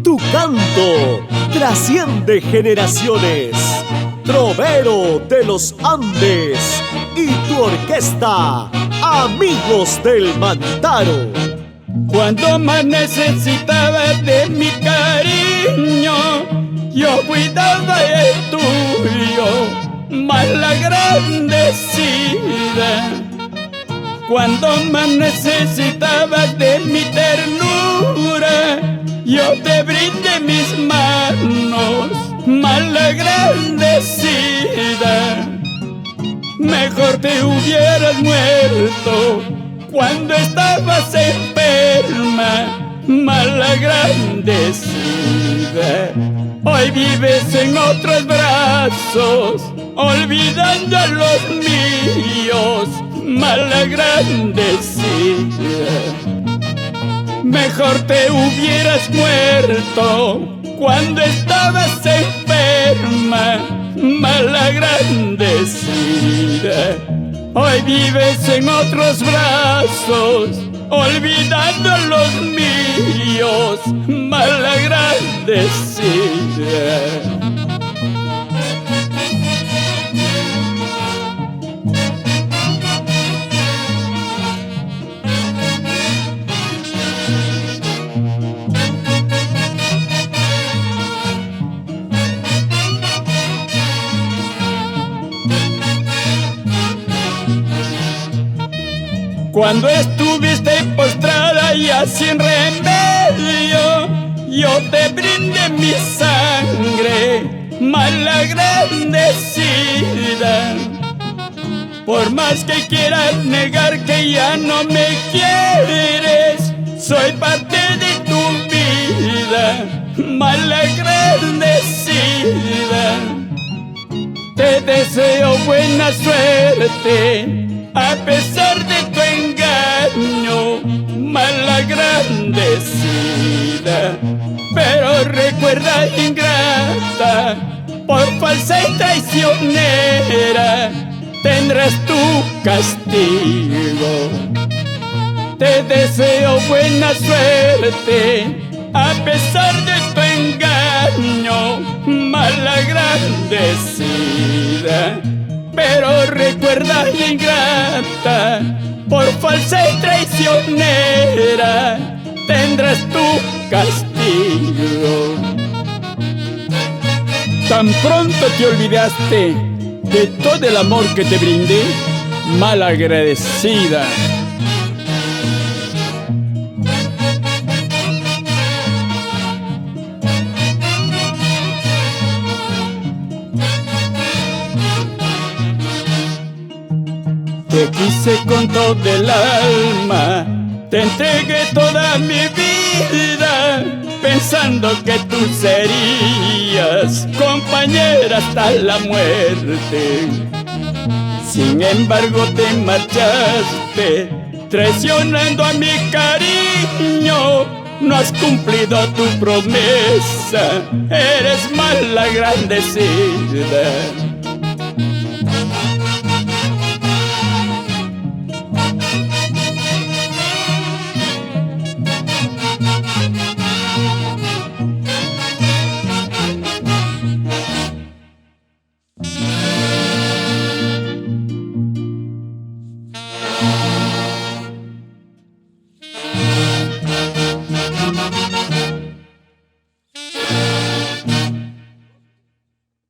Tu canto trasciende generaciones, trovero de los Andes, y tu orquesta, Amigos del Mantaro. Cuando más necesitaba de mi cariño, yo cuidaba el tuyo, más la agradecida. Cuando más necesitaba de mi ternura, yo te brindé mis manos, más la agradecida. Mejor te hubieras muerto cuando estabas enferma, mal agradecida. Hoy vives en otros brazos, olvidando a los míos, mal agradecida. Mejor te hubieras muerto cuando estabas enferma, mal agradecida. Hoy vives en otros brazos, olvidando a los míos, mal agradecida. Cuando estuviste postrada ya sin remedio, yo te brindé mi sangre, mal agradecida. Por más que quieras negar que ya no me quieres, soy parte de tu vida, mal agradecida. Te deseo buena suerte a pesar de tu engaño, mal agradecida. Pero recuerda, ingrata, por falsa y traicionera tendrás tu castigo. Te deseo buena suerte a pesar de tu engaño, mal agradecida. Pero recuerda, ingrata, por falsa y traicionera tendrás tu castigo. Tan pronto te olvidaste de todo el amor que te brindé, mal agradecida. Te quise con todo el alma, te entregué toda mi vida, pensando que tú serías compañera hasta la muerte. Sin embargo te marchaste, traicionando a mi cariño. No has cumplido tu promesa, eres mal agradecida.